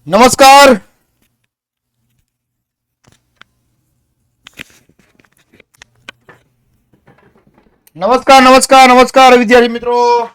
નમસ્કાર. નમસ્કાર નમસ્કાર નમસ્કાર વિદ્યાર્થી મિત્રો.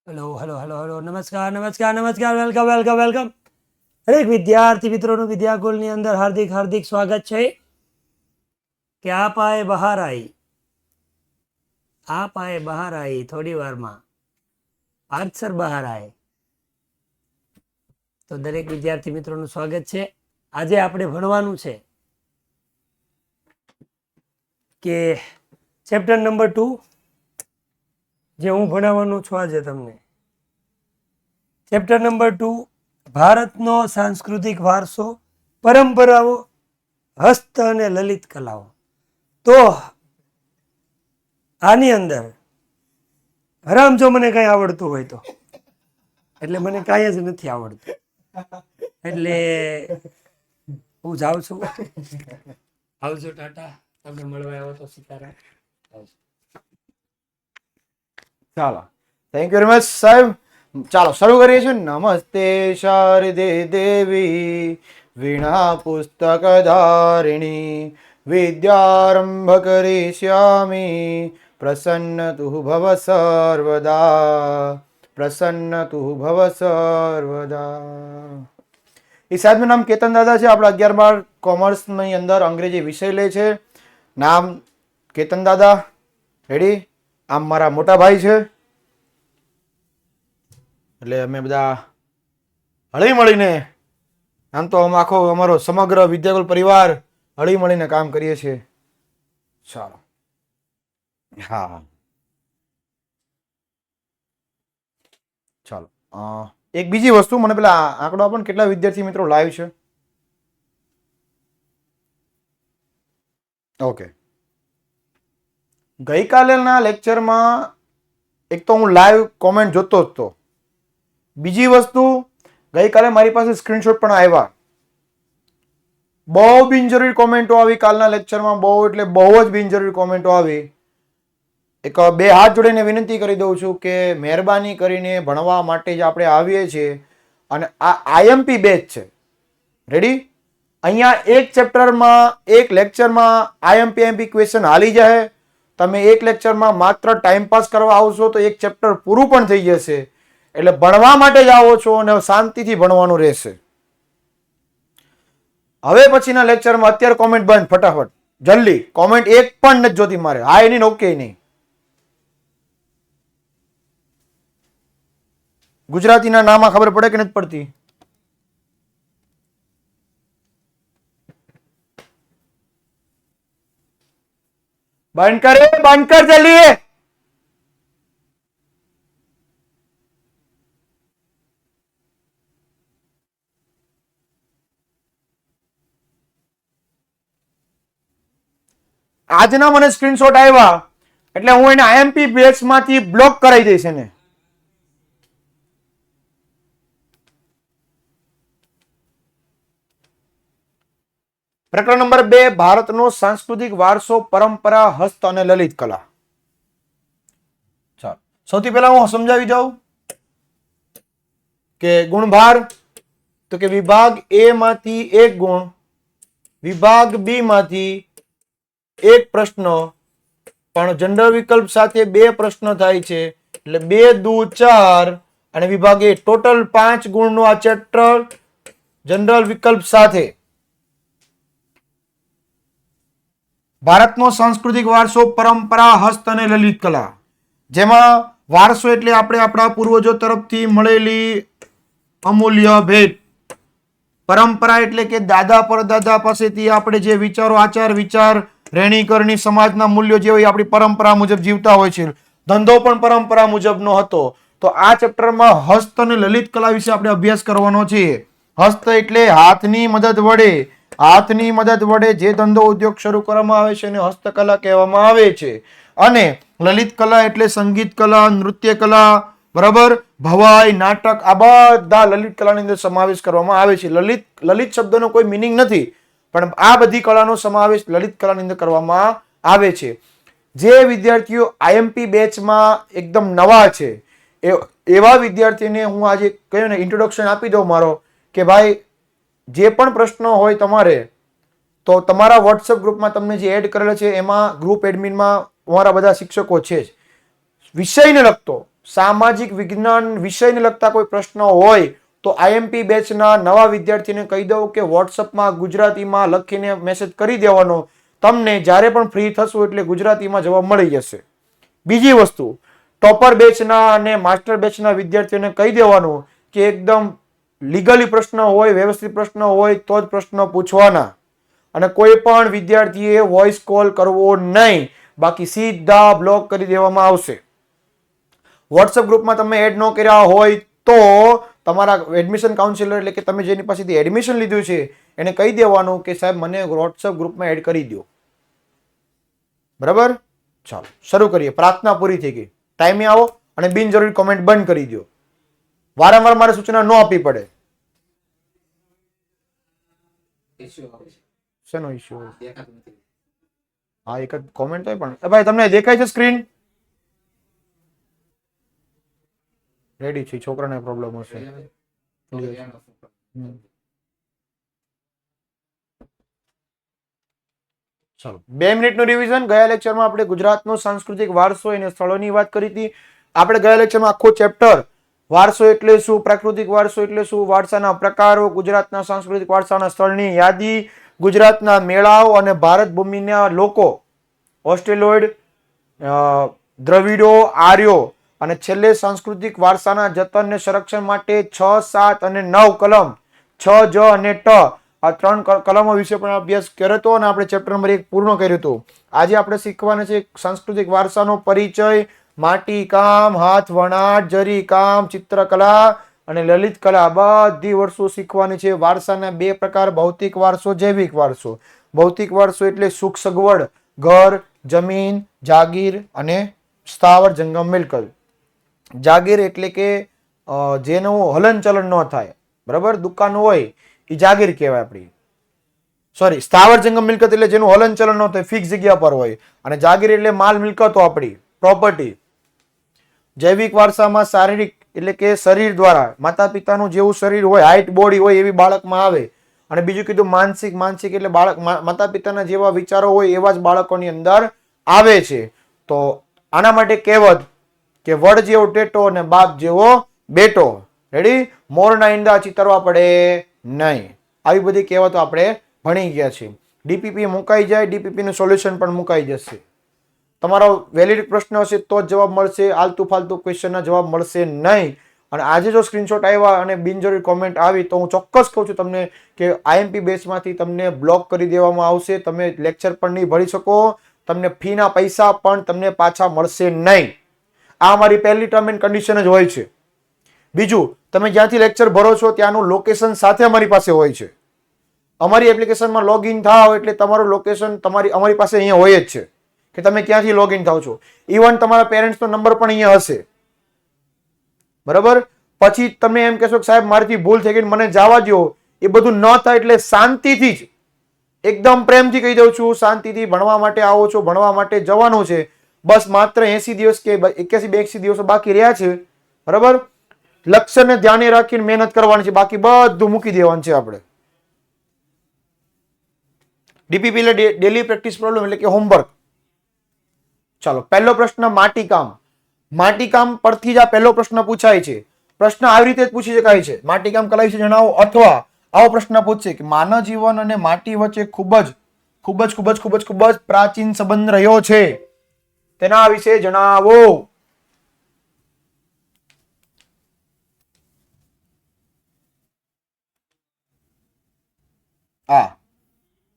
હેલો નમસ્કાર વેલકમ દરેક વિદ્યાર્થી મિત્રોનું વિદ્યાકુલની અંદર હાર્દિક સ્વાગત છે કે આપ આએ બહાર આઈ થોડી વારમાં પાર્થસર બહાર આए તો દરેક વિદ્યાર્થી મિત્રોનું સ્વાગત છે. આજે આપણે ભણવાનું છે કે ચેપ્ટર નંબર 2 જે હું ભણાવવાનું છું આજે તમને. ચેપ્ટર નંબર 2 ભારતનો સાંસ્કૃતિક વારસો, પરંપરાઓ, હસ્ત અને લલિત કલાઓ. તો આની અંદર હરામ જો મને કઈ આવડતું હોય તો, એટલે મને કાંઈ જ નથી આવડતું, એટલે હું જાઉં છું. આવજો, ટાટા. તમને મળવા આવ્યો તો સીતારામ. ચાલો, થેન્ક યુ વેરી મચ સાહેબ. ચાલો શરૂ કરીએ છીએ. નમસ્તે શારદે દેવી વીણા પુસ્તક ધારિણી વિદ્યારંભ કરીષ્યામિ પ્રસન્ન તુ ભવ સર્વદા એ સાહેબનું નામ કેતન દાદા છે. આપણા 11-12 કોમર્સની અંદર અંગ્રેજી વિષય લે છે. નામ કેતન દાદા. રેડી? આમ મારા મોટા ભાઈ છે, એટલે અમે બધા હળી મળીને, આમ તો આખો અમારો સમગ્ર વિદ્યાકુલ પરિવાર હળી મળીને કામ કરીએ છીએ. ચાલો, હા ચાલો. એક બીજી વસ્તુ, મને પેલા આંકડો આપો ને, કેટલા વિદ્યાર્થી મિત્રો લાઈવ છે? ઓકે. ગઈકાલેના લેક્ચરમાં એક તો હું લાઈવ કોમેન્ટ જોતો જ હતો. બીજી વસ્તુ, ગઈકાલે મારી પાસે સ્ક્રીનશોટ પણ આવ્યા. બહુ બિનજરૂરી કોમેન્ટો આવી કાલના લેક્ચરમાં, બહુ એટલે બહુ જ બિનજરૂરી કોમેન્ટો આવી. એક બે હાથ જોડીને વિનંતી કરી દઉં છું કે મહેરબાની કરીને ભણવા માટે જ આપણે આવીએ છીએ, અને આ આઈએમપી બેચ છે. રેડી? અહીંયા એક ચેપ્ટરમાં, એક લેક્ચરમાં આઈએમપી ક્વેશ્ચન હાલી જાય. તમે એક લેક્ચરમાં માત્ર ટાઈમપાસ કરવા આવશો તો એક ચેપ્ટર પૂરું પણ થઈ જશે. એટલે ભણવા માટે જ આવો છો અને શાંતિથી ભણવાનું રહેશે. હવે પછીના લેક્ચરમાં અત્યારે કોમેન્ટ બંધ, ફટાફટ જલ્દી. કોમેન્ટ એક પણ નથી જોતી મારે. હાય નહીં, ઓકે નહીં. ગુજરાતીના નામમાં ખબર પડે કે નથી પડતી? બંધ કર જલ્દી. આજના મને સ્ક્રીનશોટ આવ્યા એટલે હું એને આઈએમપી બેચ માંથી બ્લોક કરાવી દઈશ એને. પ્રકરણ નંબર 2, ભારતનો સાંસ્કૃતિક વારસો, પરંપરા, હસ્ત અને લલિત કલા. ચાલો, સૌથી પહેલા હું સમજાવી દઉં કે ગુણભાર, તો કે વિભાગ એ માંથી 1 ગુણ, વિભાગ બી માંથી 1 પ્રશ્ન, પણ જનરલ વિકલ્પ સાથે 2 પ્રશ્ન થાય છે, એટલે 2 દુ 4, અને વિભાગ એ ટોટલ 5 ગુણનું આ ચેપ્ટર જનરલ વિકલ્પ સાથે. ભારતનો સાંસ્કૃતિક વારસો, પરંપરા, હસ્ત અને લલિત કલા. જેમાં વારસો એટલે આપણે આપણા પૂર્વજો તરફથી મળેલી અમૂલ્ય ભેટ. પરંપરા એટલે કે દાદા પરદાદા પાસેથી આપણે જે વિચારો, આચાર વિચાર, રહેણી કરણી, સમાજના મૂલ્યો જે હોય આપણી પરંપરા મુજબ જીવતા હોય છે. ધંધો પણ પરંપરા મુજબનો હતો. તો આ ચેપ્ટરમાં હસ્ત અને લલિત કલા વિશે આપણે અભ્યાસ કરવાનો છે. હસ્ત એટલે હાથની મદદ વડે જે ધંધો ઉદ્યોગ શરૂ કરવામાં આવે છે એને હસ્તકલા કહેવામાં આવે છે. અને લલિત કલા એટલે સંગીત કલા, નૃત્ય કલા, બરાબર, ભવાઈ, નાટક, આ બધા લલિત કલાની અંદર સમાવેશ કરવામાં આવે છે. લલિત શબ્દનો કોઈ મિનિંગ નથી, પણ આ બધી કલાનો સમાવેશ લલિત કલાની અંદર કરવામાં આવે છે. જે વિદ્યાર્થીઓ આઈએમપી બેચમાં એકદમ નવા છે એવા વિદ્યાર્થીને હું આજે કહ્યું ને ઇન્ટ્રોડક્શન આપી દઉં મારો, કે ભાઈ જે પણ પ્રશ્નો હોય તમારે, તો તમારા વોટ્સએપ ગ્રુપમાં તમને જે એડ કરેલા છે એમાં ગ્રુપ એડમિનમાં અમારા બધા શિક્ષકો છે જ. વિષયને લગતો, સામાજિક વિજ્ઞાન વિષયને લગતા કોઈ પ્રશ્નો હોય તો આઈએમપી બેચના નવા વિદ્યાર્થીને કહી દઉં કે વોટ્સએપમાં ગુજરાતીમાં લખીને મેસેજ કરી દેવાનો. તમને જ્યારે પણ ફ્રી થશો એટલે ગુજરાતીમાં જવાબ મળી જશે. બીજી વસ્તુ, ટોપર બેચના અને માસ્ટર બેચના વિદ્યાર્થીઓને કહી દેવાનું કે એકદમ લીગલી પ્રશ્ન હોય, વ્યવસ્થિત પ્રશ્ન હોય તો જ પ્રશ્ન પૂછવાના. અને કોઈ પણ વિદ્યાર્થીએ વોઇસ કોલ કરવો નહીં, બાકી સીધા બ્લોક કરી દેવામાં આવશે. વોટ્સએપ ગ્રુપમાં તમે એડ ન કર્યા હોય તો તમારા એડમિશન કાઉન્સિલર એટલે કે તમે જેની પાસેથી એડમિશન લીધું છે એને કહી દેવાનું કે સાહેબ મને વોટ્સએપ ગ્રુપમાં એડ કરી દો. બરાબર, ચાલો શરૂ કરીએ. પ્રાર્થના પૂરી થઈ ગઈ. ટાઈમે આવો અને બિનજરૂરી કોમેન્ટ બંધ કરી દો. વારંવાર મારે સૂચના ન આપવી પડે. શેનો ઇશ્યુ? હા, એક જ કોમેન્ટ હોય પણ ભાઈ તમને દેખાય છે સ્ક્રીન? રેડી છે, છોકરાને પ્રોબ્લેમ હશે. ચાલો 2 મિનિટનું રિવિઝન. ગયા લેક્ચરમાં આપણે ગુજરાતનો સાંસ્કૃતિક વારસો અને સ્થળોની વાત કરી હતી. આપણે ગયા લેક્ચરમાં આખો ચેપ્ટર વારસો એટલે શું, પ્રાકૃતિક વારસો એટલે શું, વારસાના પ્રકારો, ગુજરાતના સાંસ્કૃતિક વારસાના સ્થળની યાદી, ગુજરાતના મેળાઓ અને ભારત ભૂમિના લોકો, ઓસ્ટ્રેલોઇડ, દ્રવિડો, આર્યો, અને છેલ્લે સાંસ્કૃતિક વારસાના જતન અને સંરક્ષણ માટે 6, 7 અને 9 કલમ 6, જ અને ટ આ 3 કલમો વિશે પણ અભ્યાસ કર્યો હતો અને આપણે ચેપ્ટર નંબર 1 પૂર્ણ કર્યું હતું. આજે આપણે શીખવાના છે સાંસ્કૃતિક વારસાનો પરિચય, માટી કામ, હાથ વણાટ, જરી કામ, ચિત્રકલા અને લલિત કલા બધી વસ્તુ શીખવાની છે. વારસાના 2 પ્રકાર, ભૌતિક વારસો, જૈવિક વારસો. ભૌતિક વારસો એટલે સુખ સગવડ, ઘર, જમીન, જાગીર અને સ્થાવર જંગમ મિલકત. જાગીર એટલે કે જેનું હલનચલન ન થાય, બરાબર, દુકાન હોય એ જાગીર કહેવાય આપણી. સોરી, સ્થાવર જંગમ મિલકત એટલે જેનું હલનચલન ન થાય, ફિક્સ જગ્યા પર હોય. અને જાગીર એટલે માલ મિલકતો આપણી, પ્રોપર્ટી. જૈવિક વારસામાં શારીરિક એટલે કે શરીર દ્વારા, માતા પિતાનું જેવું શરીર હોય, હાઈટ બોડી હોય એવી બાળકમાં આવે. અને બીજું કીધું માનસિક. માનસિક એટલે બાળક માતા પિતાના જેવા વિચારો હોય એવા જ બાળકોની અંદર આવે છે. તો આના માટે કહેવત કે વડ જેવો ટેટો અને બાપ જેવો બેટો. રેડી? મોરના ઈંડા ચિતરવા પડે નહીં. આવી બધી કહેવતો આપણે ભણી ગયા છે. ડીપીપી મુકાઈ જાય, ડીપીપી નું સોલ્યુશન પણ મુકાઈ જશે. તમારો વેલિડ પ્રશ્ન હશે તો જ જવાબ મળશે, આલતુ ફાલતુ ક્વેશ્ચનના જવાબ મળશે નહીં. અને આજે જો સ્ક્રીનશોટ આવ્યા અને બિનજરૂરી કોમેન્ટ આવી તો હું ચોક્કસ કહું છું તમને કે આઈએમપી બેચમાંથી તમને બ્લોક કરી દેવામાં આવશે. તમે લેક્ચર પણ નહીં ભરી શકો, તમને ફીના પૈસા પણ તમને પાછા મળશે નહીં. આ અમારી પહેલી ટર્મ એન્ડ કન્ડિશન જ હોય છે. બીજું, તમે જ્યાંથી લેક્ચર ભરો છો ત્યાંનું લોકેશન સાથે અમારી પાસે હોય છે. અમારી એપ્લિકેશનમાં લોગિન થાવ એટલે તમારું લોકેશન અમારી પાસે અહીંયા હોય જ છે કે તમે ક્યાંથી લોગિન થાવ છો. ઇવન તમારા પેરેન્ટ્સનો નંબર પણ અહીંયા હશે. બરાબર? પછી તમે એમ કહેશો કે સાહેબ મારીથી ભૂલ થઈ ગઈ, મને જવા દો. એ બધું ન થાય એટલે શાંતિથી જ, એકદમ પ્રેમથી કહી દઉં છું, શાંતિથી ભણવા માટે આવો છો, ભણવા માટે જવાનું છે. બસ માત્ર 80 દિવસ કે 81-82 દિવસો બાકી રહ્યા છે. બરાબર? લક્ષ્યને ધ્યાને રાખીને મહેનત કરવાની છે, બાકી બધું મૂકી દેવાનું છે આપણે. ડીપીપી એટલે ડેલી પ્રેક્ટિસ પ્રોબ્લેમ એટલે કે હોમવર્ક. ચાલો, પહેલો પ્રશ્ન માટીકામ. માટીકામ પરથી જ આ પહેલો પ્રશ્ન પૂછાય છે. પ્રશ્ન આવી રીતે જ પૂછી શકાય છે, માટીકામ કલા વિશે જણાવો, આવો પ્રશ્ન પૂછશે કે માનવ જીવન અને માટી વચ્ચે ખૂબ જ પ્રાચીન સંબંધ રહ્યો છે, તેના વિશે જણાવો.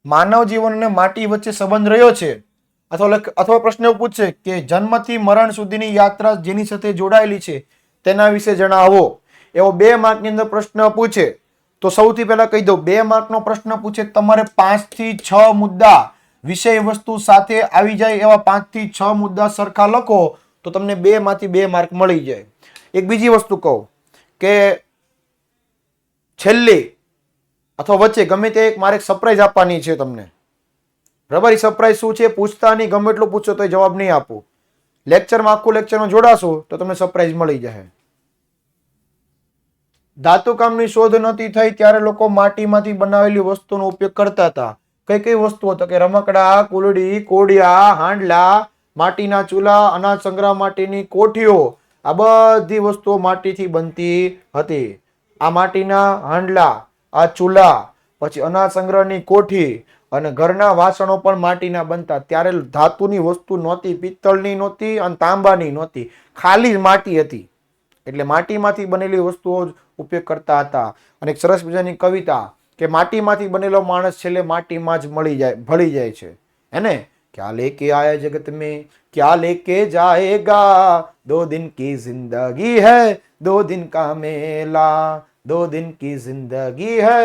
માનવ જીવન અને માટી વચ્ચે સંબંધ રહ્યો છે, અથવા પ્રશ્ન એવું પૂછશે કે જન્મથી મરણ સુધીની યાત્રા જેની સાથે જોડાયેલી છે તેના વિશે જણાવો. એવો 2 માર્કની અંદર પ્રશ્ન પૂછે તો સૌથી પહેલા કહી દઉં, 2 માર્કનો પ્રશ્ન પૂછે તમારે 5 થી 6 મુદ્દા વિષય વસ્તુ સાથે આવી જાય એવા 5 થી 6 મુદ્દા સરખા લખો તો તમને 2 માંથી 2 માર્ક મળી જાય. એક બીજી વસ્તુ કહું કે છેલ્લે અથવા વચ્ચે ગમે તે મારે એક સરપ્રાઈઝ આપવાની છે તમને. બરાબર? એ સરપ્રાઈઝ શું છે? પૂછતા નહીં, ગમે એટલું પૂછો તો જવાબ નહીં આપું. લેક્ચરમાં આખું લેક્ચરમાં જોડાશો તો તમને સરપ્રાઈઝ મળી જાય. ધાતુકામની શોધ નહોતી થઈ ત્યારે લોકો માટીમાંથી બનાવેલી વસ્તુનો ઉપયોગ કરતા હતા. કઈ કઈ વસ્તુઓ? તો કે રમકડા, કુલડી, કોડિયા, હાંડલા, માટીના ચૂલા, અનાજ સંગ્રહ માટેની કોઠીઓ, આ બધી વસ્તુઓ માટીથી બનતી હતી. આ માટીના હાંડલા, આ ચૂલા, પછી અનાજ સંગ્રહની કોઠી અને ઘરના વાસણો પણ માટીના બનતા. ત્યારે ધાતુની વસ્તુ નહોતી, પિત્તળની નહોતી અને તાંબાની નહોતી, ખાલી માટી હતી. એટલે માટીમાંથી બનેલી વસ્તુઓ જ ઉપયોગ કરતા હતા. અને એક સરસ મજાની કવિતા કે માટીમાંથી બનેલો માણસ છેલ્લે માટીમાં જ ભળી જાય છે. હેને? ક્યાં લેકે આયા જગત में क्या लेके जाएगा, 2 दिन की जिंदगी है 2 दिन का मेला, 2 दिन की जिंदगी है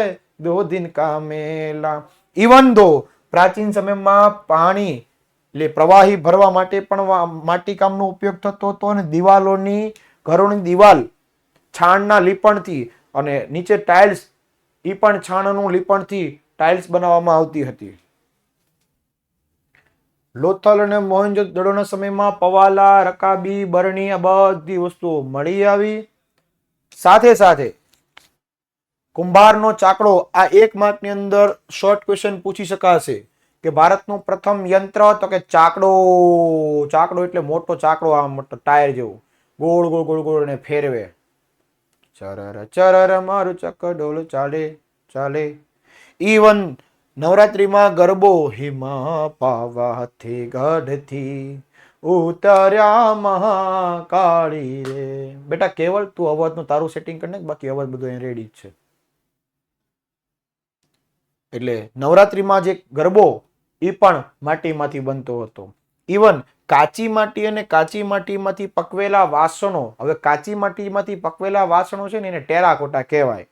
2 दिन का मेला. ઇવન દો પ્રાચીન સમયમાં પાણી એટલે પ્રવાહી ભરવા માટે પણ માટી કામનો ઉપયોગ થતો હતો અને દિવાલોની ઘરોની દિવાલ છાણના લીપણથી અને નીચે ટાઇલ્સ એ પણ છાણનું લીપણથી ટાઇલ્સ બનાવવામાં આવતી હતી. લોથલ અને મોહેંજો-દડોના સમયમાં પવાલા, રકાબી, બરણી આ બધી વસ્તુઓ મળી આવી. સાથે સાથે કુંભારનો ચાકડો, આ 1 માર્કની અંદર શોર્ટ ક્વેશ્ચન પૂછી શકાશે કે ભારતનું પ્રથમ યંત્ર તો કે ચાકડો. ચાકડો એટલે મોટો ચાકડો, આ મોટો ટાયર જેવું ગોળ ગોળ ગોળ ગોળ ને ફેરવે. ચરર ચરર મારું ચકડોળ ચાલે ચાલે. ઇવન નવરાત્રીમાં ગરબો, હિમા પાવા હાથે ગઢથી ઉતર્યા મહાકાળી રે. બેટા કેવલ તું અવાજનું તારું સેટિંગ કરી નાખ, બાકી અવાજ બધો અહીં રેડી જ છે. એટલે નવરાત્રીમાં જે ગરબો એ પણ માટીમાંથી બનતો હતો. ઇવન કાચી માટી અને કાચી માટીમાંથી પકવેલા વાસણો, હવે કાચી માટીમાંથી પકવેલા વાસણો છે ને એને ટેરાકોટા કહેવાય.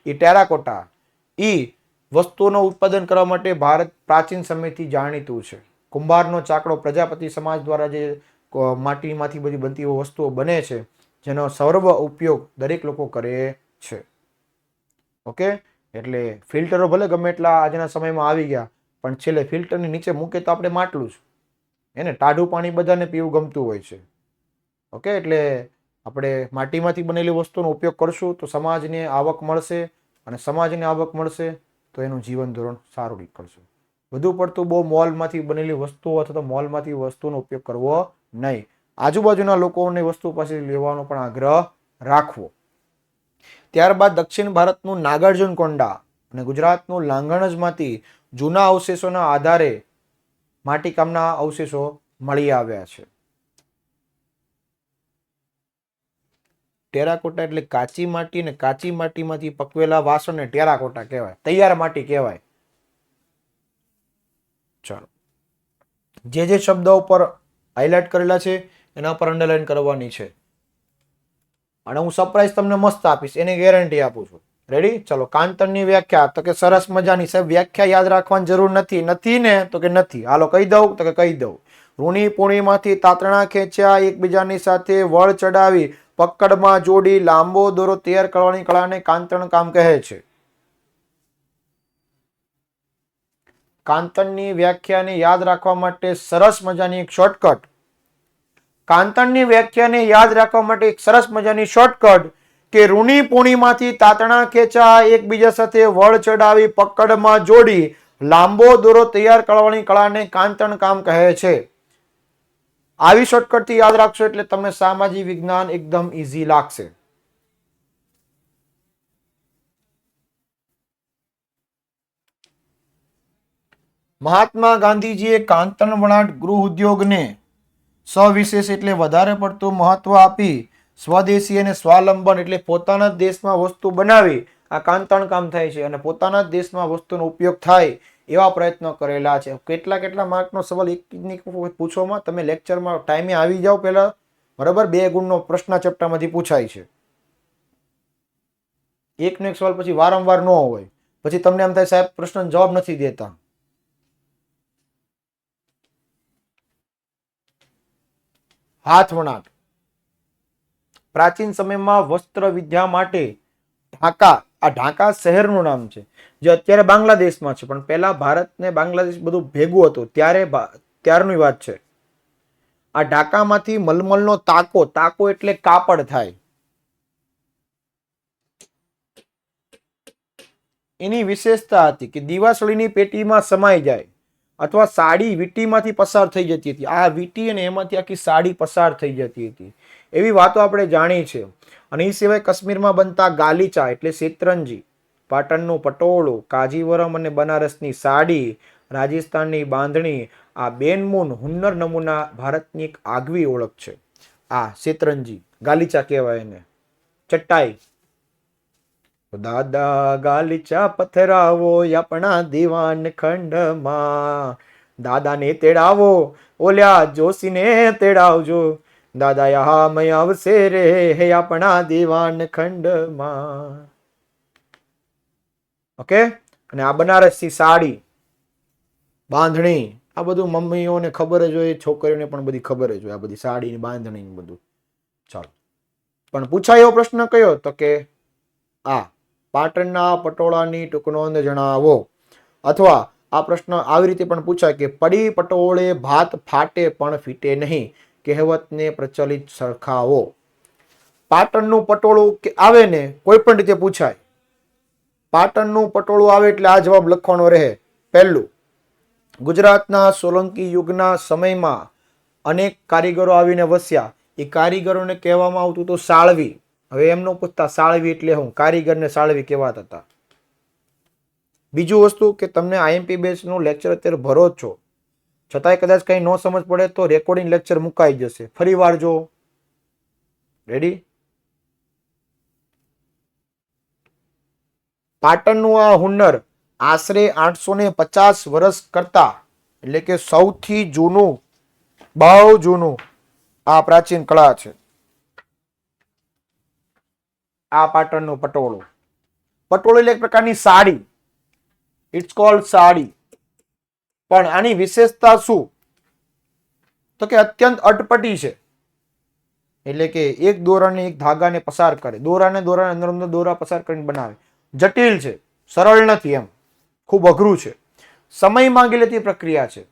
એ ટેરાકોટા એ વસ્તુઓનું ઉત્પાદન કરવા માટે ભારત પ્રાચીન સમયથી જાણીતું છે. કુંભારનો ચાકડો પ્રજાપતિ સમાજ દ્વારા જે માટીમાંથી બધી બનતી વસ્તુઓ બને છે જેનો સર્વ ઉપયોગ દરેક લોકો કરે છે. ઓકે, એટલે ફિલ્ટરો ભલે ગમે એટલા આજના સમયમાં આવી ગયા પણ છેલ્લે ફિલ્ટરની નીચે મૂકે તો આપણે માટલું જ. એને ટાઢું પાણી બધાને પીવું ગમતું હોય છે. ઓકે, એટલે આપણે માટીમાંથી બનેલી વસ્તુનો ઉપયોગ કરશું તો સમાજને આવક મળશે અને સમાજને આવક મળશે તો એનું જીવન ધોરણ સારું નીકળશે. વધુ પડતું બહુ મોલમાંથી બનેલી વસ્તુઓ અથવા તો મોલમાંથી વસ્તુનો ઉપયોગ કરવો નહીં. આજુબાજુના લોકોની વસ્તુ પાસે લેવાનો પણ આગ્રહ રાખવો. ત્યારબાદ દક્ષિણ ભારતનું નાગાર્જુન કોંડા અને ગુજરાતનું લાંગણજમાંથી જૂના અવશેષોના આધારે માટીકામના અવશેષો મળી આવ્યા છે. ટેરાકોટા એટલે કાચી માટી અને કાચી માટીમાંથી પકવેલા વાસણને ટેરાકોટા કહેવાય, તૈયાર માટી કહેવાય. ચાલો, જે શબ્દો ઉપર હાઇલાઇટ કરેલા છે એના પર અંડરલાઈન કરવાની છે અને હું સરપ્રાઈઝ તમને મસ્ત આપીશ, એની ગેરંટી આપું છું. રેડી? ચલો, કાંતણની વ્યાખ્યા તો કે સરસ મજાની. સાહેબ વ્યાખ્યા યાદ રાખવાની જરૂર નથી ને? તો કે નથી. હાલો કહી દઉં તો કે કહી દઉં. ઋણી પૂણીમાંથી તાતણા ખેંચ્યા, એકબીજાની સાથે વળ ચડાવી, પકડમાં જોડી, લાંબો દોરો તૈયાર કરવાની કળાને કાંતણ કામ કહે છે. કાંતણની વ્યાખ્યાને યાદ રાખવા માટે સરસ મજાની એક શોર્ટકટ. કાંતણની વ્યાખ્યાને યાદ રાખવા માટે એક સરસ મજાની શોર્ટકટ કે ઋણી પૂણીમાંથી તાતણા ખેંચા, એકબીજા સાથે વળ ચડાવી, પકડમાં જોડી, લાંબો દોરો તૈયાર કરવાની કળાને કાંતણ કામ કહે છે. આવી શોર્ટકટથી યાદ રાખશો એટલે તમે સામાજિક વિજ્ઞાન એકદમ ઈઝી લાગશે. મહાત્મા ગાંધીજીએ કાંતણ વણાટ ગૃહ ઉદ્યોગને સવિશેષ એટલે વધારે પડતું મહત્વ આપી સ્વદેશી અને સ્વાવલંબન એટલે પોતાના જ દેશમાં વસ્તુ બનાવી આ કાંતણ કામ થાય છે અને પોતાના જ દેશમાં વસ્તુનો ઉપયોગ થાય એવા પ્રયત્નો કરેલા છે. કેટલા માર્કનો સવાલ એક પૂછવામાં તમે લેક્ચરમાં ટાઈમે આવી જાઓ પહેલા, બરાબર. 2 ગુણનો પ્રશ્ન ચેપ્ટરમાંથી પૂછાય છે. એકનો એક સવાલ પછી વારંવાર ન હોય, પછી તમને એમ થાય સાહેબ પ્રશ્ન જવાબ નથી દેતા. હાથ વણાટ પ્રાચીન સમયમાં વસ્ત્ર વિદ્યા માટે ઢાકા, આ ઢાકા શહેરનું નામ છે જે અત્યારે બાંગ્લાદેશમાં છે, પણ પહેલા ભારત ને બાંગ્લાદેશ બધું ભેગું હતું ત્યારની વાત છે. આ ઢાકામાંથી મલમલનો તાકો એટલે કાપડ થાય. એની વિશેષતા હતી કે દીવાસળીની પેટીમાં સમાઈ જાય અથવા સાડી વીટીમાંથી પસાર થઈ જતી હતી. આ વીટી અને એમાંથી આખી સાડી પસાર થઈ જતી હતી એવી વાતો આપણે જાણી છે. અને એ સિવાય કાશ્મીરમાં બનતા ગાલીચા એટલે શેતરંજી, પાટણનું પટોળું, કાજીવરમ અને બનારસની સાડી, રાજસ્થાનની બાંધણી, આ બેનમૂન હુન્નર નમૂના ભારતની એક આગવી ઓળખ છે. આ શેતરંજી, ગાલીચા કહેવાય એને. ચટાઈ, દાદા ગાલીચા પથરાવો આપણા દીવાન ખંડમાં, દાદાને તેડાવો ઓલ્યા જોશીને તેડાવજો, દાદા યહામય આવશે રે હે આપણા દીવાન ખંડમાં. ઓકે. અને આ બનારસી સાડી, બાંધણી, આ બધું મમ્મીઓને ખબર જ હોય, છોકરીઓને પણ બધી ખબર જ હોય આ બધી સાડી બાંધણી બધું. ચાલો, પણ પૂછાય એવો પ્રશ્ન કયો તો કે આ પાટણના પટોળાની ટૂંક નોંધ જણાવો. અથવા આ પ્રશ્ન આવી રીતે પણ પૂછાય કે પડી પટોળે ભાત ફાટે પણ ફીટે નહીં, કહેવતને પ્રચલિત સરખાવો. પાટણનું પટોળું આવે ને કોઈ પણ રીતે પૂછાય, પાટણનું પટોળું આવે એટલે આ જવાબ લખવાનો રહે. પહેલું, ગુજરાતના સોલંકી યુગના સમયમાં અનેક કારીગરો આવીને વસ્યા. એ કારીગરોને કહેવામાં આવતું હતું સાળવી. હવે એમ ન પૂછતા સાળવી એટલે હું, કારીગરને સાળવી કહેવાતા હતા. બીજું વસ્તુ કે તમને આઈએમપી બેચનું લેક્ચર અત્યારે ભરો જ છો, છતાંય કદાચ કંઈ ન સમજ પડે તો રેકોર્ડિંગ લેક્ચર મુકાઈ જશે, ફરી વાર જો. રેડી? પાટણનું આ હુન્નર આશરે 850 વર્ષ કરતા એટલે કે સૌથી જૂનું, બહુ જૂનું આ પ્રાચીન કળા છે. આ પાટણનું પટોળું. પટોળું એટલે એક પ્રકારની સાડી, ઇટ્સ કોલ્ડ સાડી. પણ આની વિશેષતા શું તો કે અત્યંત અટપટી છે. એટલે કે એક દોરાને એક ધાગાને પસાર કરે, દોરાને અંદર દોરા પસાર કરીને બનાવે. જટિલ છે, સરળ નથી, એમ ખૂબ અઘરું છે, સમય માંગી લેતી પ્રક્રિયા છે.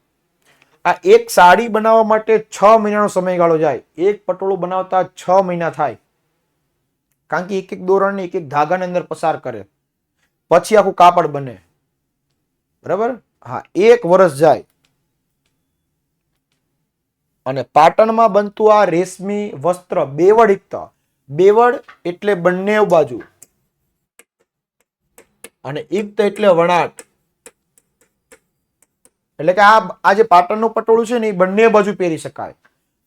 આ એક સાડી બનાવવા માટે 6 મહિનાનો સમયગાળો જાય. એક પટોળું બનાવતા 6 મહિના થાય, કારણ કે એક દોરાને એક ધાગાને અંદર પસાર કરે, પછી આખું કાપડ બને. બરાબર? હા, 1 વર્ષ જાય. અને પાટણમાં બનતું આ રેશમી વસ્ત્ર બેવડ ઇકતા, બેવડ એટલે બંને બાજુ અને ઇક્ત એટલે વણાટ. એટલે કે આ જે પાટણનું પટોળું છે ને એ બંને બાજુ પહેરી શકાય.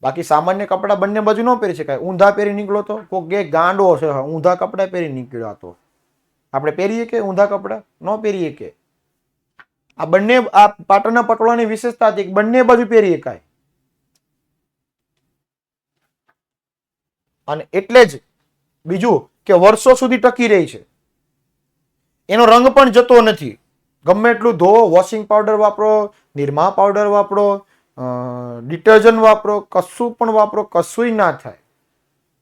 બાકી સામાન્ય કપડા બંને બાજુ ન પહેરી શકાય. ઊંધા પહેરી નીકળો તો કોઈ ગાંડો છે, ઊંધા કપડા પહેરી નીકળ્યા તો આપણે પહેરીએ કે ઊંધા કપડા ન પહેરીએ કે. આ બંને, આ પાટણના પટોળાની વિશેષતા હતી કે બંને બાજુ પહેરી શકાય. અને એટલે જ બીજું કે વર્ષો સુધી ટકી રહી છે, એનો રંગ પણ જતો નથી. ગમે એટલું ધોવો, વોશિંગ પાવડર વાપરો, નિરમા પાવડર વાપરો, ડિટર્જન્ટ વાપરો, કશું પણ વાપરો, કશું ના થાય,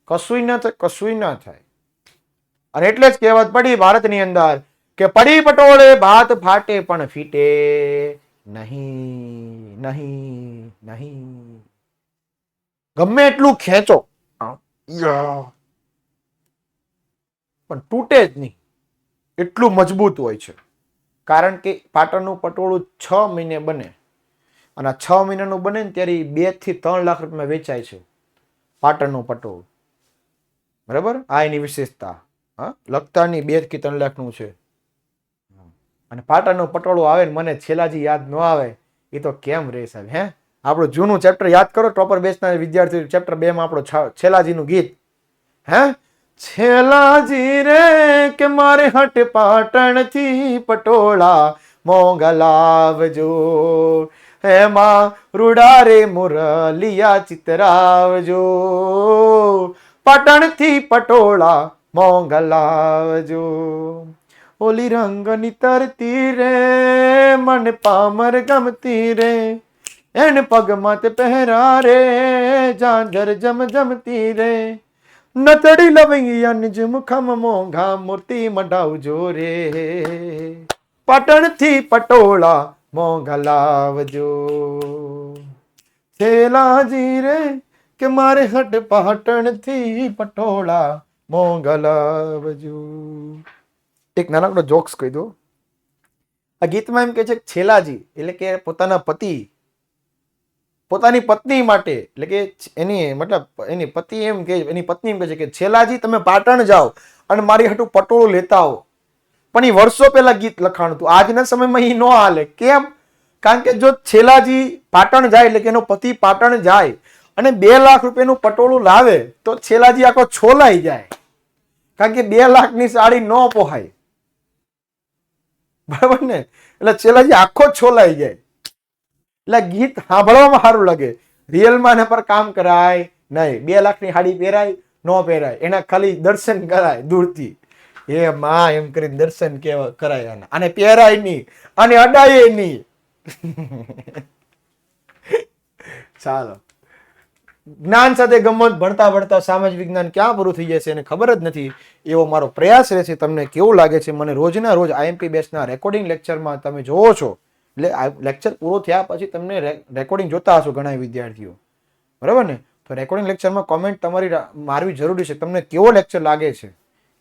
કશું ના થાય, કશું ના થાય. અને એટલે જ કહેવત પડી ભારતની અંદર કે પડી પટોળે ભાત ફાટે પણ ફીટે નહીં, નહીં, નહીં. ગમે એટલું ખેંચો પણ તૂટે જ નહીં, એટલું મજબૂત હોય છે. કારણ કે પાટણનું પટોળું 6 મહિને બને, અને 6 મહિનાનું બને ને ત્યારે 2 થી 3 લાખ રૂપિયામાં વેચાય છે પાટણનું પટોળું. બરાબર? આ એની વિશેષતા. લખતાની 2 થી 3 લાખનું છે. અને પાટણનું પટોળું આવે ને મને છેલાજી યાદ ન આવે, એ તો કેમ રહે સાહેબ? હે, આપણું જૂનું ચેપ્ટર યાદ કરો, ટોપર બેચના વિદ્યાર્થીઓ, ચેપ્ટર 2 માં આપણો છેલાજીનું ગીત. હે, છેલાજી રે કે મારે હટ પાટણથી પટોળા મોંઘા લાવજો, એમાં રૂડા રે મુરલિયા ચિતરાવજો, પાટણથી પટોળા મોંઘા લાવજો. ઓલી રંગની તરતી રે મને પામર ગમતી રે, એને પગમાં તે પહેરા રે ઝાંઝર જમજમતી રે, નતડી લવૈયા નિજ મુખમ મોંઘા મૂર્તિ મઢાવજો રે, પાટણથી પટોળા મોંઘા લાવજો. છેલાજી રે કે મારે હટ પાટણથી પટોળા મોંઘા લાવજો. એક નાનકડો જોક્સ કહી દો. આ ગીતમાં એમ કે છે છેલાજી એટલે કે પોતાના પતિ પોતાની પત્ની માટે, એટલે કે એની મતલબ એની પતિ એમ કે એની પત્ની એમ કહે છે કે છેલાજી તમે પાટણ જાઓ અને મારી હાટું પટોળું લેતા આવો. પણ એ વર્ષો પહેલા ગીત લખાણ હતું, આજના સમયમાં એ ન હાલે. કેમ? કારણ કે જો છેલાજી પાટણ જાય એટલે કે એનો પતિ પાટણ જાય અને 2 લાખ રૂપિયાનું પટોળું લાવે તો છેલાજી આખો છોલાઈ જાય, કારણ કે 2 લાખની સાડી ન પોહાય, બરાબર ને? એટલે છેલાજી આખો છોલાઈ જાય. એટલે ગીત સાંભળવામાં સારું લાગે, રિયલમાં એના પર કામ કરાય નહીં. 2 લાખની સાડી પહેરાય ન પહેરાય, એના ખાલી દર્શન કરાય દૂરથી, એ માં એમ કરીને દર્શન કેવા કરાય, આને પહેરાય નહીં અને અડાય નહીં. ચાલો, જ્ઞાન સાથે ગમત ભણતા ભણતા સામાજિક વિજ્ઞાન ક્યાં પૂરું થઈ જશે એને ખબર જ નથી, એવો મારો પ્રયાસ રહેશે. તમને કેવું લાગે છે? મને રોજના રોજ આઈએમપી બેચના રેકોર્ડિંગ લેક્ચરમાં તમે જોવો છો, એટલે લેક્ચર પૂરો થયા પછી તમને રેકોર્ડિંગ જોતા હશો ઘણા વિદ્યાર્થીઓ, બરાબર ને? તો રેકોર્ડિંગ લેક્ચરમાં કોમેન્ટ તમારી મારવી જરૂરી છે. તમને કેવો લેક્ચર લાગે છે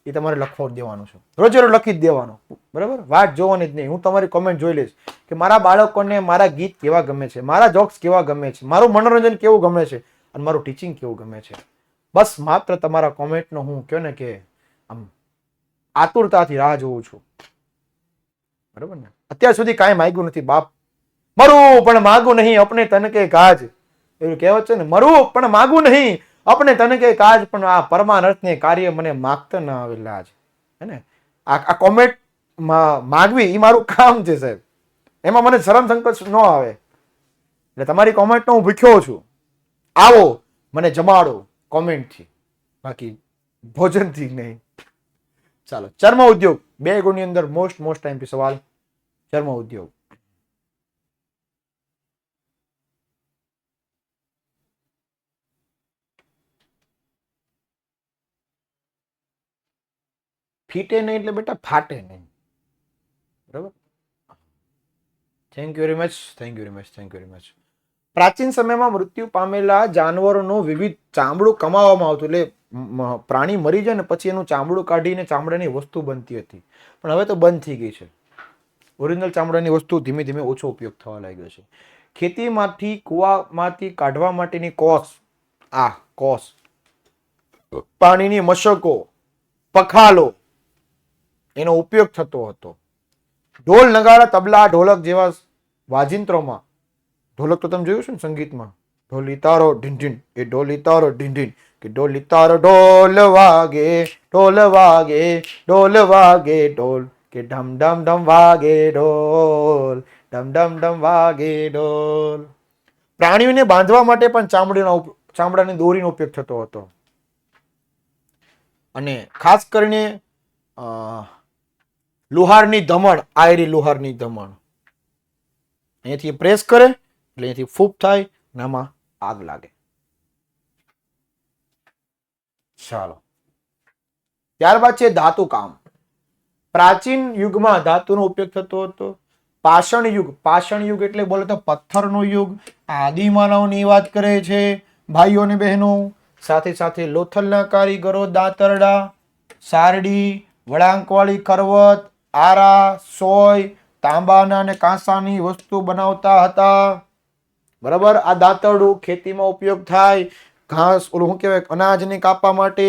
એ તમારે લખવા દેવાનું છે, રોજે રોજ લખી જ દેવાનું, બરાબર? વાટ જોવાની જ નહીં. હું તમારી કોમેન્ટ જોઈ લઈશ કે મારા બાળકોને મારા ગીત કેવા ગમે છે, મારા જોક્સ કેવા ગમે છે, મારું મનોરંજન કેવું ગમે છે અને મારું ટીચિંગ કેવું ગમે છે. બસ માત્ર તમારા કોમેન્ટનો હું કહ્યું ને કે આમ આતુરતાથી રાહ જોઉં છું, બરાબર ને? અત્યાર સુધી કાંઈ માંગ્યું નથી બાપ, મરું પણ માગું નહીં અપને તન કે કાજ, એવું કહેવત છે ને, મરું પણ માગું નહીં અપને તન કે કાજ, પણ આ પરમાનર્થને કાર્ય મને માગતા ન આવે લાજ. હે ને? આ કોમેન્ટ માગવી એ મારું કામ છે સાહેબ, એમાં મને શરમ સંકોચ ન આવે. એટલે તમારી કોમેન્ટનો હું ભૂખ્યો છું. આવો મને જમાડો કોમેન્ટથી, બાકી ભોજનથી નહીં. ચાલો, ચર્મ ઉદ્યોગ 2 ગુણની અંદર મોસ્ટ ટાઈમ સવાલ. ચર્મ ઉદ્યોગ ફીટે નહીં એટલે બેટા ફાટે નહીં, બરાબર? Thank you very much, thank you very much, thank you very much. પ્રાચીન સમયમાં મૃત્યુ પામેલા જાનવરોનું વિવિધ ચામડું કમાવામાં આવતું, એટલે પ્રાણી મરી જાય ને પછી એનું ચામડું કાઢીને ચામડાની વસ્તુ બનતી હતી, પણ હવે તો બંધ થઈ ગઈ છે. ઓરિજિનલ ચામડાની વસ્તુ ધીમે ધીમે ઓછો ઉપયોગ થવા લાગ્યો છે. ખેતીમાંથી કુવામાંથી કાઢવા માટેની કોસ, પાણીની મશકો, પખાલો, એનો ઉપયોગ થતો હતો. ઢોલ, નગારા, તબલા, ઢોલક જેવા વાજિંત્રોમાં, ઢોલક તો તમે જોયું છે ને સંગીતમાં, ઢોલી તારો ઢીંઢીન, એ ઢોલી તારો ઢીંઢીન, કે ઢોલી તારો ઢોલ વાગે, ઢોલ વાગે, ઢોલ વાગે ઢોલ, કે ઢમ ઢમ ઢમ વાગે ઢોલ, ઢમ ઢમ ઢમ વાગે ઢોલ. પ્રાણીઓને બાંધવા માટે પણ ચામડાની દોરીનો ઉપયોગ થતો હતો. અને ખાસ કરીને લુહારની ધમણ, આયરી લુહારની ધમણ, અહીંયાથી પ્રેસ કરે એટલે અહીંયાથી ફૂંક થાય અને આમાં આગ લાગે. ચાલો, ત્યારબાદ છે ધાતુ કામ. પ્રાચીન યુગમાં ધાતુનો ઉપયોગ થતો હતો. પાષાણ યુગ એટલે બોલે તો પથ્થરનો યુગ. આદિમાનવની વાત કરે છે ભાઈઓ અને બહેનો. સાથે સાથે લોથલના કારીગરો દાંતરડા, સારડી, વળાંકવાળી કરવત, આરા, સોય, તાંબાના અને કાંસાની વસ્તુ બનાવતા હતા, બરાબર? આ દાંતરડું ખેતીમાં ઉપયોગ થાય. ઘાસ, ઓલું શું કહેવાય, અનાજને કાપવા માટે.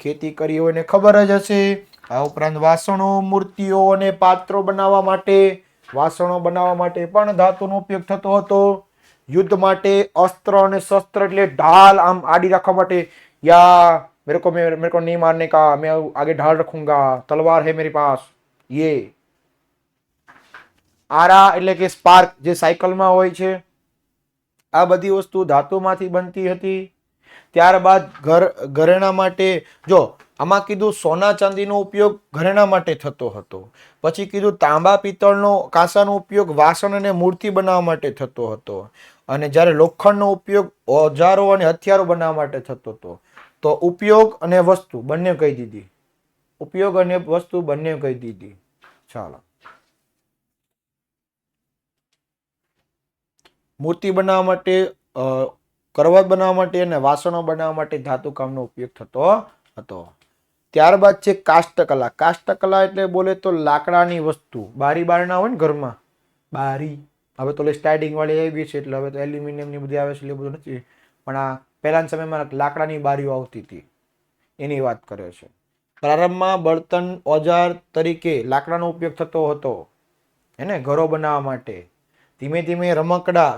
ખેતી કરી હોય ને ખબર જ હશે, આ ઉપરાંત વાસણો, મૂર્તિઓ અને પાત્રો બનાવવા માટે પણ ધાતુનો ઉપયોગ થતો હતો. યુદ્ધ માટે અસ્ત્ર અને શસ્ત્ર એટલે ઢાલ આમ આડી રાખવા માટે, યા मेरे को नहीं मारने का, मैं आगे ढाल रखूंगा, तलवार है मेरे पास. ये આરા એટલે કે સ્પાર્ક જે સાયકલમાં હોય છે, આ બધી વસ્તુ ધાતુમાંથી બનતી હતી. ત્યારબાદ ઘરેણા માટે, જો આમાં કીધું સોના ચાંદીનો ઉપયોગ ઘરેણા માટે થતો હતો. પછી કીધું તાંબા પિત્તળનો કાંસાનો ઉપયોગ વાસણ અને મૂર્તિ બનાવવા માટે થતો હતો. અને જ્યારે લોખંડનો ઉપયોગ ઓજારો અને હથિયારો બનાવવા માટે થતો હતો. તો ઉપયોગ અને વસ્તુ બંને કહી દીધી. ઉપયોગ અને વસ્તુ બંને કહી દીધી. ચાલો, મૂર્તિ બનાવવા માટે, કરવત બનાવવા માટે અને વાસણો બનાવવા માટે ધાતુ કામનો ઉપયોગ થતો હતો. ત્યારબાદ છે કાષ્ઠકલા. કાષ્ઠકલા એટલે બોલે તો લાકડાની વસ્તુ, બારી બારણા હોય ને ઘરમાં, બારી. હવે તો સ્ટાઇડિંગ વાળી આવી છે એટલે હવે તો એલ્યુમિનિયમ ની બધી આવે છે એટલે બધું નથી, પણ આ પહેલાના સમયમાં લાકડાની બારીઓ આવતી હતી એની વાત કરે છે. પ્રારંભમાં બળતણ ઓજાર તરીકે લાકડાનો ઉપયોગ થતો હતો, એને ઘરો બનાવવા માટે. ધીમે ધીમે રમકડા,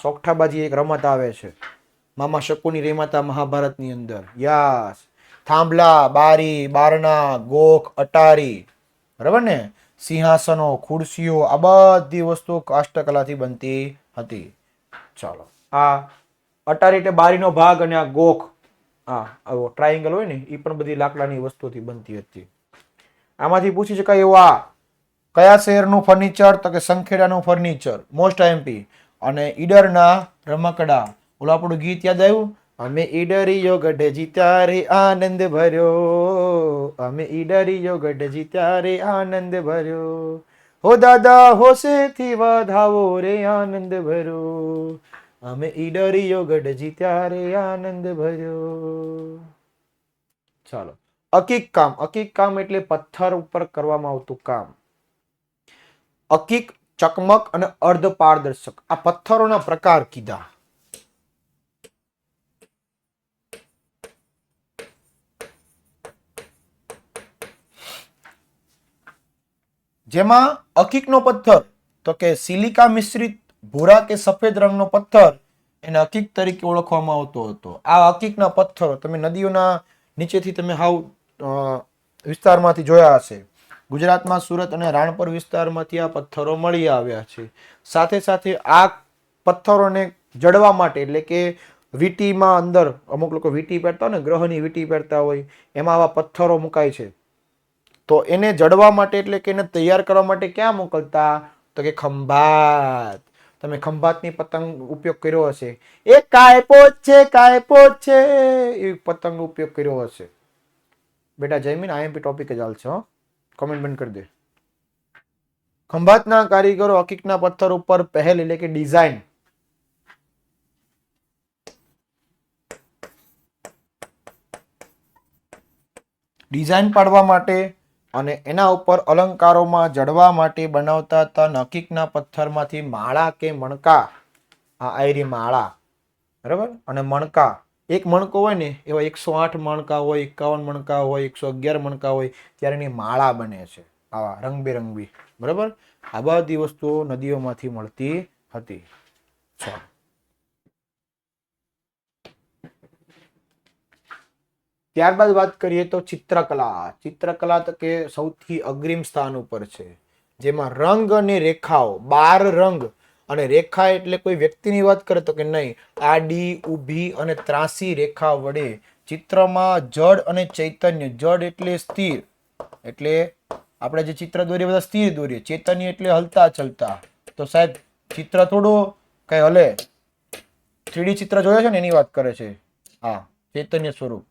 સોગઠાબાજી એક રમત આવે છે, મામા શકુની રેમાતા મહાભારતની અંદર. યસ, થાંભલા, બારી, બારણા, ગોખ, અટારી, બરાબર ને, સિંહાસનો, ખુરશીઓ, આ બધી વસ્તુઓ કાષ્ઠકલાથી બનતી હતી. ચાલો, આ અટારી એટલે બારીનો ભાગ અને આ ગોખ, આવો ટ્રાયેંગલ હોય ને, એ પણ બધી લાકડાની વસ્તુથી બનતી હતી. આમાંથી પૂછી શકાય એવું આ કયા શહેરનું ફર્નિચર? તો કે સંખેડાનું ફર્નિચર, મોસ્ટ આઈએમપી. અને ઈડરના રમકડા, ઓલું આપણું ગીત યાદ આવ્યું, અમે ઈડરીયો ગઢ જીત્યા રે આનંદ ભર્યો, અમે ઈડરીયો ગઢ જીત્યા રે આનંદ ભર્યો, હો દાદા હોશેથી વધાવો રે આનંદ ભર્યો, અમે ઈડરીયો ગઢ જીત્યા રે આનંદ ભર્યો. ચાલો, અકીક કામ. અકીક કામ એટલે પથ્થર ઉપર કરવામાં આવતું કામ. અકીક, ચકમક અને અર્ધ પારદર્શક, આ પથ્થરોના પ્રકાર કીધા. જેમાં અકીકનો પથ્થર તો કે સિલિકા મિશ્રિત ભૂરા કે સફેદ રંગનો પથ્થર, એને અકીક તરીકે ઓળખવામાં આવતો હતો. આ અકીકના પથ્થરો તમે નદીઓના નીચેથી તમે હાવ વિસ્તારમાંથી જોયા હશે. ગુજરાતમાં સુરત અને રાણપર વિસ્તારમાંથી આ પથ્થરો મળી આવ્યા છે. સાથે સાથે આ પથ્થરોને જડવા માટે, એટલે કે વીટીમાં અંદર અમુક લોકો વીટી પહેરતા હોય ને, ગ્રહની વીટી પહેરતા હોય, એમાં આવા પથ્થરો મુકાય છે. તો એને જડવા માટે એટલે કે એને તૈયાર કરવા માટે ક્યાં મોકલતા? તો કે ખંભાત. તમે ખંભાતની પતંગ ઉપયોગ કર્યો હશે, એ કાયપોચ છે, એ પતંગનો ઉપયોગ કર્યો હશે. બેટા જયમીન, આઈએમપી ટોપિક જ હાલશે હો, કોમેન્ટ બંધ કરી દે. ખંભાતના કારીગરો અકીકના પથ્થર ઉપર પહેલ એટલે કે ડિઝાઇન પાડવા માટે અને એના ઉપર અલંકારોમાં જડવા માટે બનાવતા હતા અકીકના પથ્થરમાંથી માળા કે મણકા. આ આયરી માળા, બરાબર. અને મણકા, એક મણકો હોય ને એવા 108 મણકા હોય, 51 મણકા હોય, 111 મણકા હોય, ત્યારે એની માળા બને છે, આવા રંગબેરંગી, બરાબર. આ બધી વસ્તુઓ નદીઓમાંથી મળતી હતી. ત્યારબાદ વાત કરીએ તો ચિત્રકલા. ચિત્રકલા તો કે સૌથી અગ્રિમ સ્થાન ઉપર છે, જેમાં રંગ અને રેખાઓ, 12 રંગ અને રેખા એટલે કોઈ વ્યક્તિની વાત કરે તો કે નહીં, આડી, ઊભી અને ત્રાસી રેખા વડે ચિત્રમાં જડ અને ચૈતન્ય. જડ એટલે સ્થિર, એટલે આપણે જે ચિત્ર દોરીએ બધા સ્થિર દોરીએ. ચૈતન્ય એટલે હલતા ચલતા. તો સાહેબ ચિત્ર થોડું કઈ હલે, 3D ચિત્ર જોયા છે ને એની વાત કરે છે. હા, ચૈતન્ય સ્વરૂપ.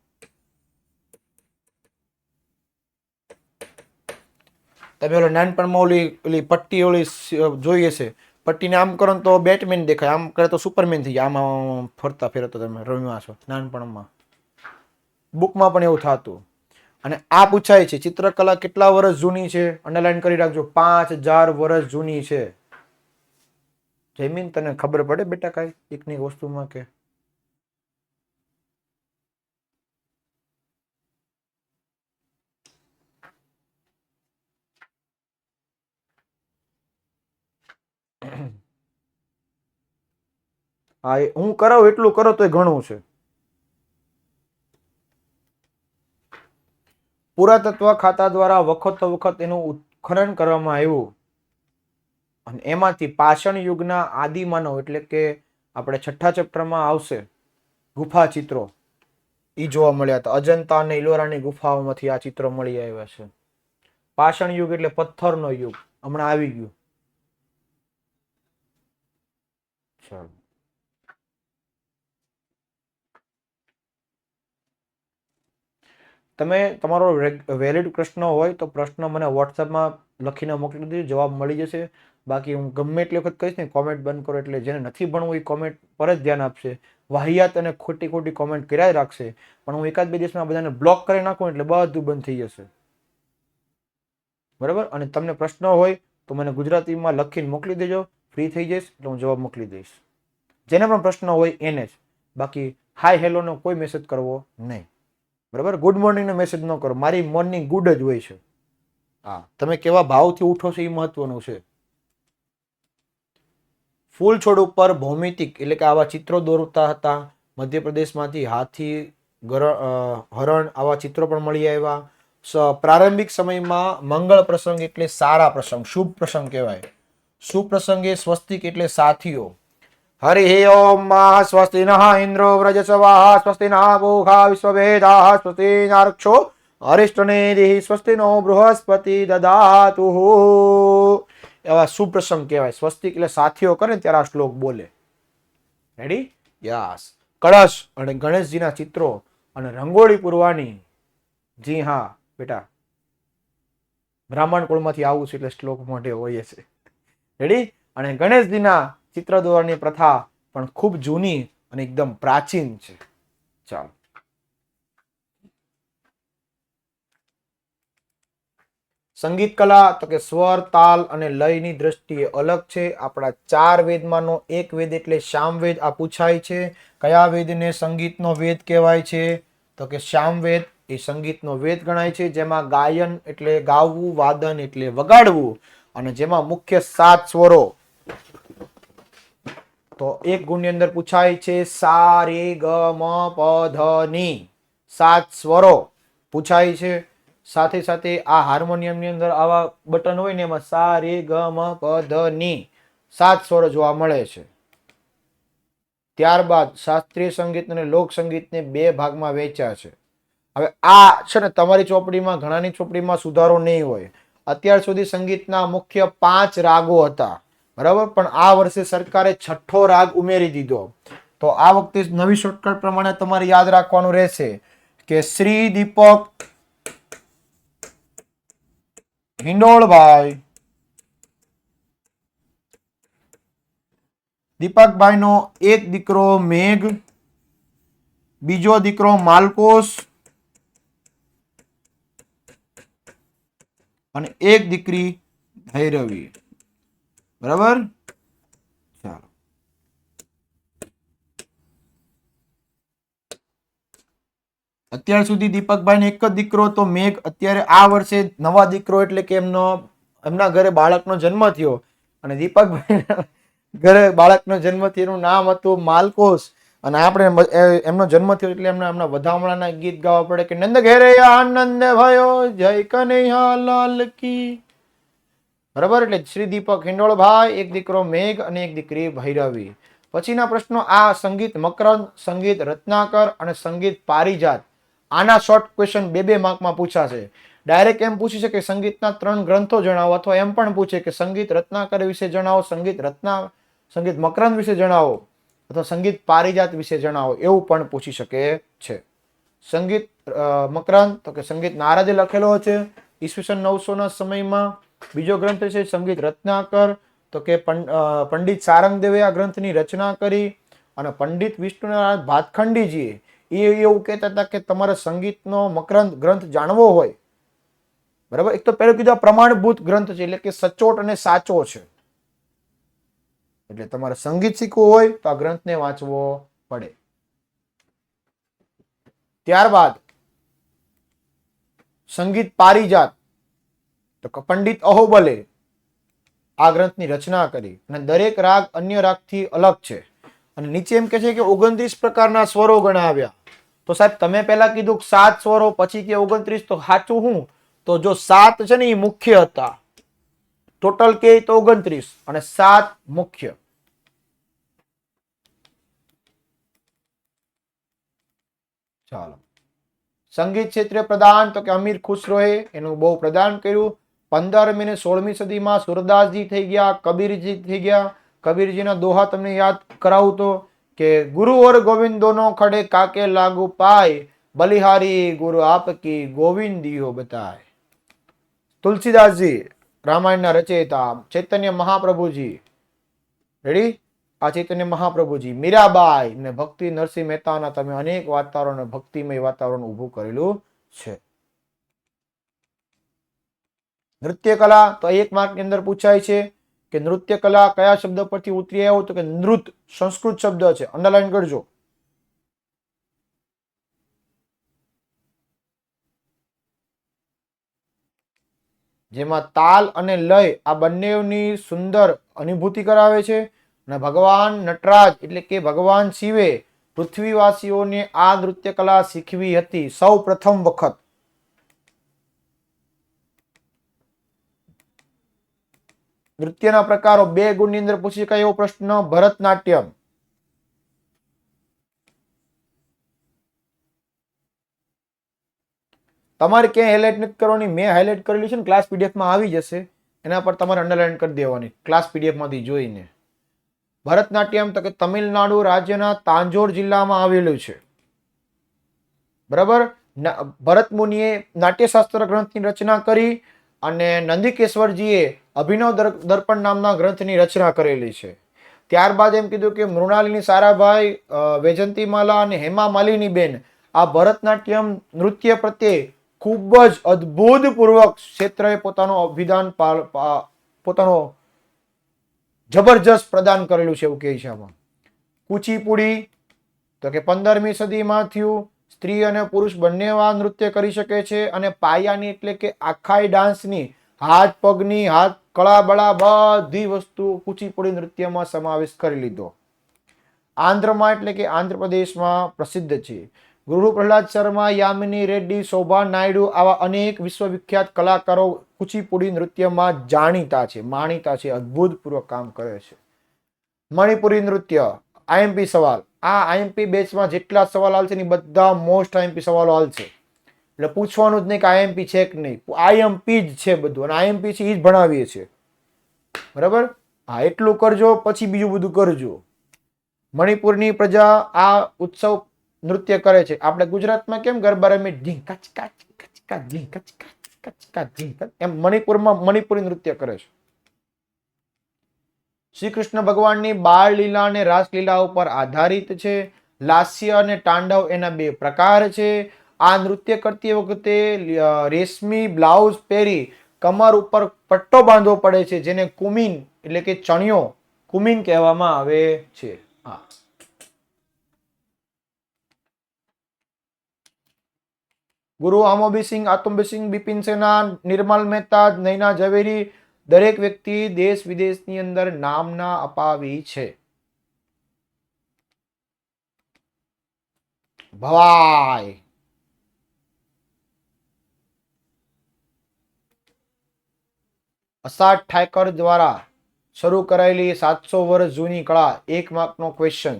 તમે ઓલો નાનપણમાં ઓલી પટ્ટી ઓલી જોઈએ છે, પટ્ટીને આમ કરો તો બેટમેન દેખાય, આમ કરે તો સુપરમેન થઈ જાય. આમાં ફરતા ફેરતો તમે રમ્યા છો નાનપણમાં, બુકમાં પણ એવું થતું. અને આ પૂછાય છે ચિત્રકલા કેટલા વર્ષ જૂની છે? અંડરલાઈન કરી રાખજો, 5000 વર્ષ જૂની છે. જયમીન, તને ખબર પડે બેટા કઈ એકની વસ્તુમાં કે? હા, હું કરાવું એટલું કરો તોય ઘણું છે. પુરાતત્વ ખાતા દ્વારા વખતો વખત એનું ઉત્ખનન કરવામાં આવ્યું અને એમાંથી પાષાણ યુગના આદિમાનવ એટલે કે આપણે છઠ્ઠા ચેપ્ટરમાં આવશે ગુફા ચિત્રો ઈ જોવા મળ્યા હતા. અજંતા અને ઇલોરાની ગુફાઓમાંથી આ ચિત્રો મળી આવ્યા છે. પાષાણ યુગ એટલે પથ્થરનો યુગ હમણાં આવી ગયું. ચાલો, તમે તમારો વેલિડ પ્રશ્ન હોય તો પ્રશ્ન મને વોટ્સએપમાં લખીને મોકલી દેજો, જવાબ મળી જશે. બાકી હું ગમે એટલી વખત કહીશ ને કોમેન્ટ બંધ કરો, એટલે જેને નથી ભણવું એ કોમેન્ટ પર જ ધ્યાન આપશે. વાહિયાત અને ખોટી ખોટી કોમેન્ટ કર્યા જ રાખશે, પણ હું એકાદ બે દિવસમાં બધાને બ્લોક કરી નાખું એટલે બધું બંધ થઈ જશે. બરાબર? અને તમને પ્રશ્ન હોય તો મને ગુજરાતીમાં લખીને મોકલી દેજો, ફ્રી થઈ જઈશ એટલે હું જવાબ મોકલી દઈશ. જેને પણ પ્રશ્ન હોય એને જ. બાકી હાય હેલો નો કોઈ મેસેજ કરવો નહીં. બરાબર? ગુડ મોર્નિંગ નો મેસેજ ન કરો. મારી મોર્નિંગ ગુડ જ હોય છે. હા, તમે કેવા ભાવથી ઉઠો છો એ મહત્વનું છે. ફૂલ છોડ ઉપર ભૌમિતિક એટલે કે આવા ચિત્રો દોરતા હતા. મધ્યપ્રદેશમાંથી હાથી, હરણ આવા ચિત્રો પણ મળી આવ્યા. પ્રારંભિક સમયમાં મંગળ પ્રસંગ એટલે સારા પ્રસંગ, શુભ પ્રસંગ કહેવાય. શુભ પ્રસંગે સ્વસ્તિક એટલે સાથીઓ. હરિ ઓમ સ્વસ્તિ નઃ ઇન્દ્રો વ્રજસવાહ સ્વસ્તિ નઃ પૂષા વિશ્વવેદાઃ સ્વસ્તિ નારક્ષો અરિષ્ટનેમિः સ્વસ્તિ નો બૃહસ્પતિ દદાતુ. એવા શુભ પ્રસંગ કહેવાય. સ્વસ્તિક એટલે સાથીઓ કરે ત્યારે આ શ્લોક બોલે. રેડી? યસ. કળશ અને ગણેશજીના ચિત્રો અને રંગોળી પૂરવાની. જી હા બેટા, બ્રાહ્મણ કુળમાંથી આવું છે એટલે શ્લોક મોઢે હોય છે. રેડી? અને ગણેશજીના ચિત્ર દોરવાની પ્રથા પણ ખૂબ જૂની અને એકદમ પ્રાચીન છે. ચાલો, સંગીત કલા તો કે સ્વર, તાલ અને લયની દ્રષ્ટિએ અલગ છે. આપણા 4 વેદમાંનો એક વેદ એટલે સામવેદ આ પૂછાય છે. કયા વેદને સંગીતનો વેદ કહેવાય છે? તો કે સામવેદ એ સંગીતનો વેદ ગણાય છે. જેમાં ગાયન એટલે ગાવું, વાદન એટલે વગાડવું, અને જેમાં મુખ્ય 7 સ્વરો તો એક ગુણની અંદર પૂછાય છે સા રે ગ મ પ ધ ની. 7 સ્વરો પૂછાય છે. સાથે સાથે આ હાર્મોનિયમની અંદર આવા બટન હોય ને એમાં સા રે ગ મ પ ધ ની 7 સ્વરો જોવા મળે છે. ત્યારબાદ શાસ્ત્રીય સંગીત અને લોક સંગીતને 2 ભાગમાં વહેંચ્યા છે. હવે આ છે ને તમારી ચોપડીમાં ઘણાની ચોપડીમાં સુધારો નહીં હોય. અત્યાર સુધી સંગીતના મુખ્ય 5 રાગો હતા. બરાબર? પણ આ વર્ષે સરકારે 6થો રાગ ઉમેરી દીધો. તો આ વખતે નવી શોર્ટકટ પ્રમાણે તમારે યાદ રાખવાનું રહેશે કે શ્રી દીપક હિંડોળભાઈ, દીપકભાઈનો એક દીકરો મેઘ, બીજો દીકરો માલકોસ અને એક દીકરી ભૈરવી. બરાબર? ચાલો, અત્યાર સુધી દીપકભાઈને એક જ દીકરો તો મેઘ. અત્યારે આ વર્ષે નવા દીકરો એટલે કે એમના ઘરે બાળકનો જન્મ થયો અને દીપકભાઈ ઘરે બાળકનો જન્મ થયો, એનું નામ હતું માલકોસ. અને આપણે એમનો જન્મ થયો એટલે એમના વધામણાના ગીત ગાવા પડે કે નંદ ઘેરે આનંદ ભયો જય કનૈયા લાલ કી. બરાબર? એટલે શ્રી દીપક હિંડોળભાઈ, એક દીકરો મેઘ અને એક દીકરી ભૈરવી. પછીના પ્રશ્નો આ સંગીત મકરંદ, સંગીત રત્નાકર અને સંગીત પારિજાત. આના શોર્ટ ક્વેશ્ચન 2 માર્કમાં પૂછાશે. ડાયરેક્ટ એમ પૂછી છે કે સંગીતના 3 ગ્રંથો જણાવો, અથવા એમ પણ પૂછે કે સંગીત રત્નાકર વિશે જણાવો, સંગીત મકરંદ વિશે જણાવો, અથવા સંગીત પારિજાત વિશે જણાવો, એવું પણ પૂછી શકે છે. સંગીત મકરંદ તો કે સંગીત નારદે લખેલો છે ઈસવીસન 900 ના સમયમાં. બીજો ગ્રંથ છે સંગીત રત્નાકર, તો કે પંડિત સારંગદેવે આ ગ્રંથની રચના કરી. અને પંડિત વિષ્ણુનાથ ભાતખંડીજીએ એવું કહેતા હતા કે તમારે સંગીતનો મકરંદ ગ્રંથ જાણવો હોય, બરાબર, એક તો પહેલું કીધું પ્રમાણભૂત ગ્રંથ છે એટલે કે સચોટ અને સાચો છે. એટલે તમારે સંગીત શીખવું હોય તો આ ગ્રંથને વાંચવો પડે. ત્યારબાદ સંગીત પારિજાત તો પંડિત અહોબલે આ ગ્રંથની રચના કરી. અને દરેક રાગ અન્ય રાગથી અલગ છે. અને નીચે એમ કે છે કે 29 પ્રકારના સ્વરો ગણાવ્યા. તો સાહેબ તમે પહેલા કીધું 7 સ્વરો, પછી કે 29, તો સાચું હું? તો જો 7 છે ને એ મુખ્ય હતા, ટોટલ કે તો 29 અને 7 મુખ્ય. ચાલો, સંગીત ક્ષેત્રે પ્રદાન, તો કે અમીર ખુશરોએ એનું બહુ પ્રદાન કર્યું. 15મી અને 16મી સદીમાં સુરદાસજી થઈ ગયા, કબીરજી થઈ ગયા. કબીરજીના દોહા તમને યાદ કરાવું તો કે ગુરુ ઓર ગોવિંદોનો ખડે કાકે લાગુ પાય, બલિહારી ગુરુ આપકી ગોવિંદીઓ બતાય. તુલસીદાસજી રામાયણના રચયિતા, ચૈતન્ય મહાપ્રભુજી, રેડી, આ ચૈતન્ય મહાપ્રભુજી, મીરાબાઈ ને ભક્તિ નરસિંહ મહેતાના તમે અનેક વાતાવરણ, ભક્તિમય વાતાવરણ ઊભું કરેલું છે. નૃત્ય કલા, તો 1 માર્કની અંદર પૂછાય છે કે નૃત્ય કલા કયા શબ્દ પરથી ઉતરી આવ્યો? તો કે નૃત સંસ્કૃત શબ્દ છે, અંડરલાઈન કરજો. જેમાં તાલ અને લય આ બંનેની સુંદર અનુભૂતિ કરાવે છે. અને ભગવાન નટરાજ એટલે કે ભગવાન શિવે પૃથ્વીવાસીઓને આ નૃત્ય કલા શીખવી હતી સૌ પ્રથમ વખત. નૃત્યના પ્રકારો 2 ગુણની અંદર પૂછી શકાય એવો પ્રશ્ન. ભરતનાટ્યમ, તમારે ક્યાંય હાઇલાઇટ નથી કરવાની, મેં હાઇલાઇટ કરેલી છે ને, ક્લાસ પીડીએફમાં આવી જશે, એના પર તમારે અંડરલાઈન કરી દેવાની ક્લાસ પીડીએફમાંથી જોઈને. ભરતનાટ્યમ, તો કે તમિલનાડુ રાજ્યના તાંજોર જિલ્લામાં આવેલું છે. બરાબર. ભરત મુનિએ નાટ્યશાસ્ત્ર ગ્રંથની રચના કરી અને નંદિકેશ્વરજીએ અભિનવ દર્પણ નામના ગ્રંથની રચના કરેલી છે. ત્યારબાદ એમ કીધું કે મૃણાલિની સારાભાઈ, વૈજંતીમાલા અને હેમા માલિની બેન આ ભરતનાટ્યમ નૃત્ય પ્રત્યે ખૂબ જ અદ્ભુતપૂર્વક ક્ષેત્રએ પોતાનો અભિદાન પોતાનો જબરજસ્ત પ્રદાન કરેલું છે એવું કહે છે આમાં. કુચીપુડી, તો કે 15મી સદીમાં થયું. સ્ત્રી અને પુરુષ બંને આ નૃત્ય કરી શકે છે. અને પાયાની એટલે કે આખાઈ ડાન્સની, હાથ પગની, હાથ કળા બળા બધી વસ્તુ કુચીપુડી નૃત્યમાં સમાવેશ કરી લીધો. આંધ્રમાં એટલે કે આંધ્રપ્રદેશમાં પ્રસિદ્ધ છે. ગુરુ પ્રહલાદ શર્મા, યામિની રેડ્ડી, શોભા નાયડુ આવા અનેક વિશ્વવિખ્યાત કલાકારો કુચીપુડી નૃત્યમાં જાણીતા છે, માણીતા છે, અદ્ભુતપૂર્વક કામ કરે છે. મણિપુરી નૃત્ય, આઈએમપી સવાલ. આ આઈએમપી બેચમાં જેટલા સવાલ હાલશે ને બધા મોસ્ટ આઈએમપી સવાલો હાલશે, એટલે પૂછવાનું જ નહીં કે આઈએમપી છે કે નહીં, આઈએમપી જ છે બધું, અને આઈએમપી છે એ જ ભણાવીએ છીએ. બરાબર. હા, એટલું કરજો, પછી બીજું બધું કરજો. મણિપુરની પ્રજા આ ઉત્સવ નૃત્ય કરે છે. આપણે ગુજરાતમાં કેમ ગરબા રમે ઢીંગ કચ કચ કચ કચ ઢીંગ કચ કચ કચ કચ ઢીંગ કચ, એમ મણિપુરમાં મણિપુરી નૃત્ય કરે છે. શ્રી કૃષ્ણ ભગવાનની બાળ લીલા અને રાસલીલા ઉપર આધારિત છે. લાસ્ય અને તાંડવ એના 2 પ્રકાર છે. આ નૃત્ય કરતી વખતે રેશમી બ્લાઉઝ પહેરી કમર ઉપર પટ્ટો બાંધવો પડે છે, જેને કુમીન એટલે કે ચણિયો કુમીન કહેવામાં આવે છે. હા, ગુરુ આમોબી સિંહ, આતુંબી સિંહ, બિપિન સેના, નિર્મલ મહેતા, નૈના ઝવેરી દરેક વ્યક્તિ દેશ વિદેશની અંદર નામના અપાવી છે. ભવાઈ, અષાઢ ઠાકર દ્વારા શરૂ કરાયેલી 700 વર્ષ જૂની કળા. 1 માર્કનો ક્વેશ્ચન.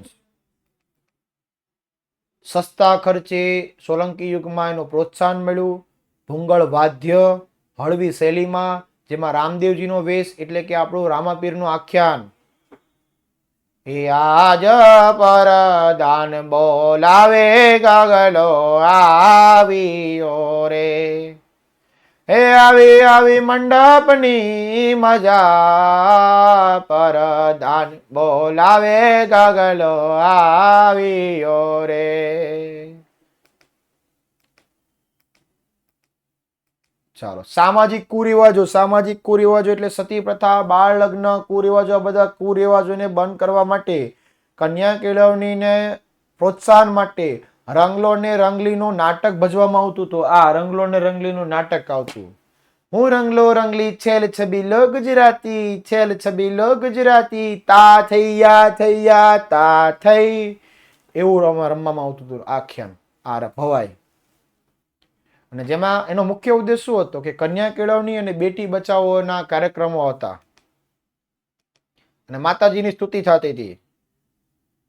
સસ્તા ખર્ચે સોલંકી યુગમાં એનું પ્રોત્સાહન મળ્યું. ભૂંગળ વાદ્ય હળવી શૈલીમાં, જેમાં રામદેવજીનો વેશ એટલે કે આપણું રામાપીરનું આખ્યાન. એ આજ પર દાન બોલાવે ગગલો આવ્યો રે, હે આવી આવી મંડપની મજા, પર દાન બોલાવે ગગલો આવ્યો રે. ચાલો, સામાજિક કુરિવાજો. સામાજિક કુરિવાજો એટલે સતી પ્રથા, બાળ લગ્ન, કુરિવાજો, બધા કુરિવાજોને બંધ કરવા માટે, કન્યા કેળવણીને પ્રોત્સાહન માટે રંગલો ને રંગલીનું નાટક ભજવામાં આવતું હતું. આ રંગલો ને રંગલીનું નાટક આવતું. હું રંગલો રંગલી છેલ છબીલો ગુજરાતી, છેલ છબીલો ગુજરાતી, તા થૈયા તા થઈ, એવું રમવામાં આવતું હતું આખ્યાન આ ભવાઈ. અને જેમાં એનો મુખ્ય ઉદ્દેશ શું હતો કે કન્યા કેળવણી અને બેટી બચાવોના કાર્યક્રમો હતા અને માતાજીની સ્તુતિ થતી હતી.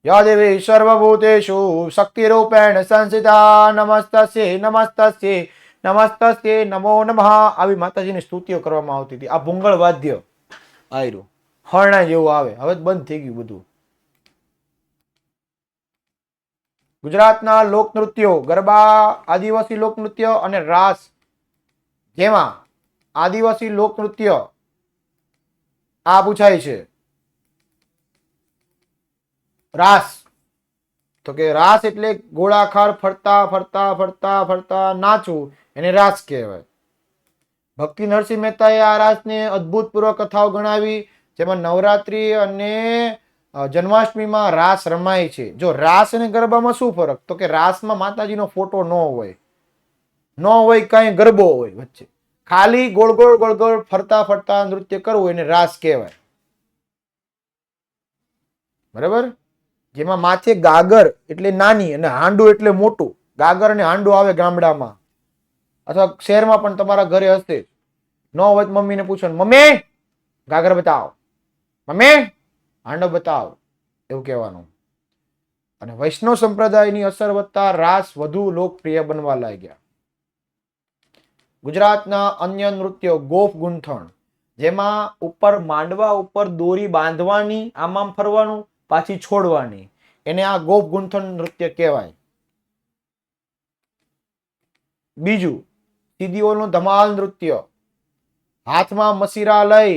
યા દેવી સર્વભૂતેષુ શક્તિરૂપેણ સંસ્થિતા નમસ્તસ્યે નમસ્તસ્યે નમસ્તસ્યે નમો નમઃ, આવી માતાજીની સ્તુતિઓ કરવામાં આવતી હતી. આ ભૂંગળ વાદ્ય આયરું હરણા જેવું આવે, હવે બંધ થઈ ગયું બધું. ગુજરાતના લોકનૃત્યો ગરબા, આદિવાસી લોકનૃત્ય અને રાસ, જેમાં આદિવાસી લોકનૃત્ય આ પૂછાય છે રાસ. તો કે રાસ એટલે ગોળાકાર ફરતા ફરતા ફરતા ફરતા નાચવું, એને રાસ કહેવાય. ભક્તિ નરસિંહ મહેતાએ આ રાસને અદ્ભુતપૂર્વ કથાઓ ગણાવી, જેમાં નવરાત્રી અને જન્માષ્ટમીમાં રાસ રમાય છે. જો રાસ અને ગરબામાં શું ફરક? તો કે રાસમાં માતાજીનો ફોટો ન હોય, કઈ ગરબો હોય વચ્ચે, ખાલી ગોળ ગોળ ગોળ ગોળ ફરતા ફરતા નૃત્ય કરવું એને રાસ કહેવાય. બરાબર? જેમાં માથે ગાગર એટલે નાની અને હાંડું એટલે મોટું. ગાગર અને હાંડું આવે ગામડામાં અથવા શહેરમાં પણ તમારા ઘરે હશે. ન હોય મમ્મીને પૂછો, મમ્મી ગાગર બતાવો, મમ્મી હાંડો બતાવો, એવું કહેવાનું. અને વૈષ્ણવ સંપ્રદાયની અસર વધતા રાસ વધુ લોકપ્રિય બનવા લાગ્યા. ગુજરાતના અન્ય નૃત્યો ગોફ ગુંથણ, જેમાં ઉપર માંડવા ઉપર દોરી બાંધવાની, આમ ફરવાનું, પાછી છોડવાની, એને આ ગોફ ગુંથણ નૃત્ય કહેવાય. બીજું સીદીઓનું ધમાલ નૃત્ય, હાથમાં મસીરા લઈ,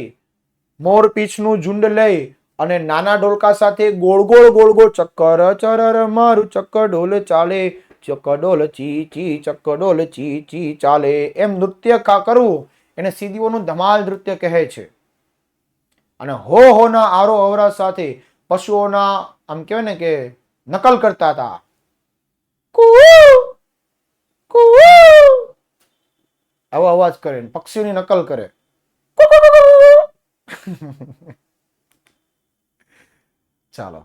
મોરપીંછનું ઝુંડ લઈ અને નાના ઢોલકા સાથે ગોળ ગોળ ગોળ ગોળ ચક્કર ચરર મારું ચક્કર ઢોલ ચાલે, ચક્કર ઢોલ ચી ચી ચક્કર ઢોલ ચી ચી ચાલે, એમ નૃત્ય કરવું એને સીદીઓનું ધમાલ નૃત્ય કહે છે. અને હો હોના આરો અવરા સાથે પશુઓના આમ કહેવાય ને કે નકલ કરતા હતા. આવો અવાજ કરે, પક્ષીઓની નકલ કરે. ચાલો,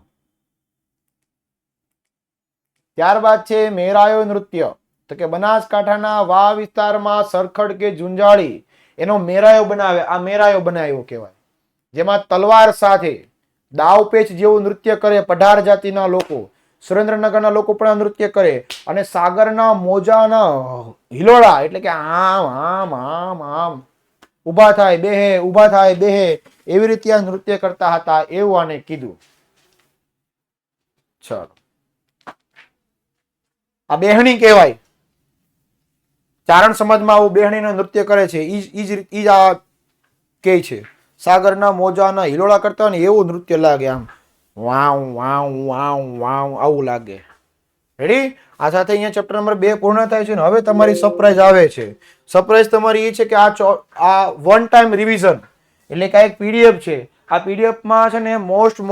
ત્યારબાદ છે મેરાયો નૃત્ય. તો કે બનાસકાંઠાના વાવ વિસ્તારમાં સરખડ કે ઝુંઝાળી એનો મેરાયો બનાવે, આ મેરાયો બનાવ્યો કહેવાય. જેમાં તલવાર સાથે દાવપેચ જેવું નૃત્ય કરે પઢાર જાતિના લોકો. સુરેન્દ્રનગરના લોકો પણ નૃત્ય કરે અને સાગરના મોજાના હિલોળા એટલે કે આમ આમ આમ આમ ઉભા થાય બેહે, ઉભા થાય બેહે, એવી રીતે આ નૃત્ય કરતા હતા એવું આને કીધું. ચાલો, આ બેહણી કહેવાય. ચારણ સમાજમાં આવું બેહણીનું નૃત્ય કરે છે. ઈ જ આ કે છે સાગરના મોજાના હિલોળા કરતા હોય ને એવું નૃત્ય લાગે, આમ વાવ વાવ વાવ વાવ આવું લાગે. રેડી? આ સાથે અહીંયા ચેપ્ટર નંબર 2 પૂર્ણ થાય છે. હવે તમારી સરપ્રાઈઝ આવે છે. સરપ્રાઈઝ તમારી એ છે કે આ વન ટાઈમ રિવિઝન એટલે કે એક પીડીએફ છે. આ પીડીએફમાં છે ને મોસ્ટ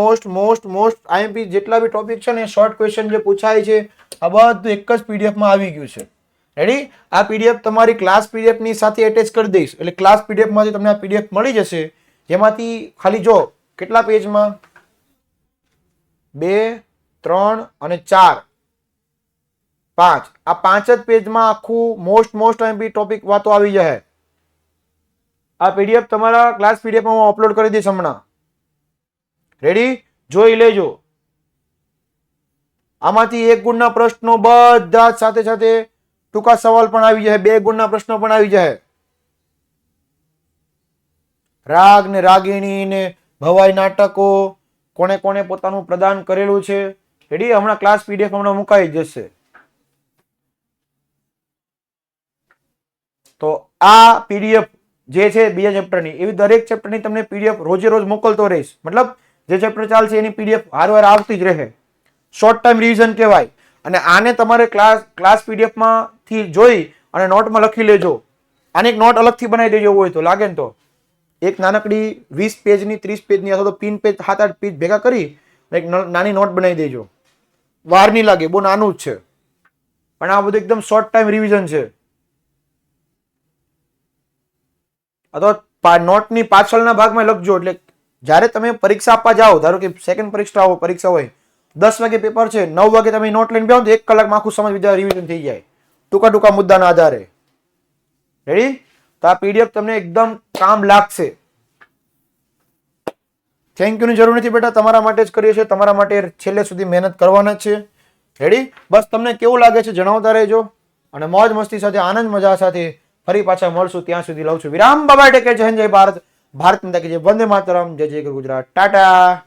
આઈએમપી જેટલા બી ટોપિક છે ને શોર્ટ ક્વેશ્ચન જે પૂછાય છે આ બધું એક જ પીડીએફમાં આવી ગયું છે. રેડી? આ પીડીએફ તમારી ક્લાસ પીડીએફ ની સાથે એટેચ કરી દઈશ એટલે ક્લાસ પીડીએફ માંથી તમને આ પીડીએફ મળી જશે. જેમાંથી ખાલી જો કેટલા પેજમાં 2, 3 અને 4, 5 આ 5 જ પેજમાં આખું મોસ્ટ આઈએમપી ટોપિક વાતો આવી જાય. આ પીડીએફ તમારા ક્લાસ પીડીએફમાં હું અપલોડ કરી દઈશ હમણાં. રેડી? જોઈ લેજો. આમાંથી 1 ગુણના પ્રશ્નો બધા સાથે સાથે ટૂંકા સવાલ પણ આવી જાય, 2 ગુણના પ્રશ્નો પણ આવી જાય. રાગ ને રાગીણી ને ભવાઈ નાટકો કોને કોને પોતાનું પ્રદાન કરેલું છે. રેડી? હમણાં ક્લાસ પીડીએફ હમણાં મુકાઈ જશે. તો આ પીડીએફ જે છે બીજા ચેપ્ટરની, એવી દરેક ચેપ્ટરની તમને પીડીએફ રોજે રોજ મોકલતો રહીશ. મતલબ જે ચેપ્ટર ચાલશે એની પીડીએફ વારવાર આવતી જ રહે. શોર્ટ ટાઈમ રિવિઝન કહેવાય. અને આને તમારે ક્લાસ પીડીએફમાંથી જોઈ અને નોટમાં લખી લેજો. આને એક નોટ અલગથી બનાવી દેજો હોય તો, લાગે ને તો એક નાનકડી 20 પેજની 30 પેજની અથવા તો પિન પેજ 7-8 પેજ ભેગા કરી એક નાની નોટ બનાવી દેજો. વાર નહીં લાગે, બહુ નાનું જ છે પણ આ બધું એકદમ શોર્ટ ટાઈમ રિવિઝન છે. અથવા નોટની પાછળના ભાગમાં લખજો. એટલે જ્યારે તમે પરીક્ષા આપવા જાઓ, ધારો કે સેકન્ડ પરીક્ષા હોય, 10 વાગે પેપર છે, 9 વાગે તમે નોટ લઈને બેહો તો 1 કલાકમાં આખું સમજ વિચાર રિવિઝન થઈ જાય ટૂંકા ટૂંકા મુદ્દાના આધારે. રેડી? તો આ પીડીએફ તમને એકદમ કામ લાગશે. થેન્ક યુની જરૂર નથી બેટા, તમારા માટે જ કરીએ છીએ, તમારા માટે છેલ્લે સુધી મહેનત કરવાના જ છે. રેડી? બસ તમને કેવું લાગે છે જણાવતા રહેજો, અને મોજ મસ્તી સાથે આનંદ મજા સાથે ફરી પાછા મળશું. ત્યાં સુધી લઉં છું વિરામ. Bye take care. જય હિન્દ, જય ભારત. ભારત માતા કી જય. વંદે માતરમ. જય જય ગુજરાત. ટાટા.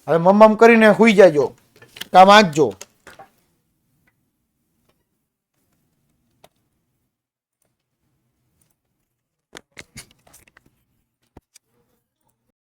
હવે મમ્મ કરીને હુઈ જાજો, કામ આંચજો.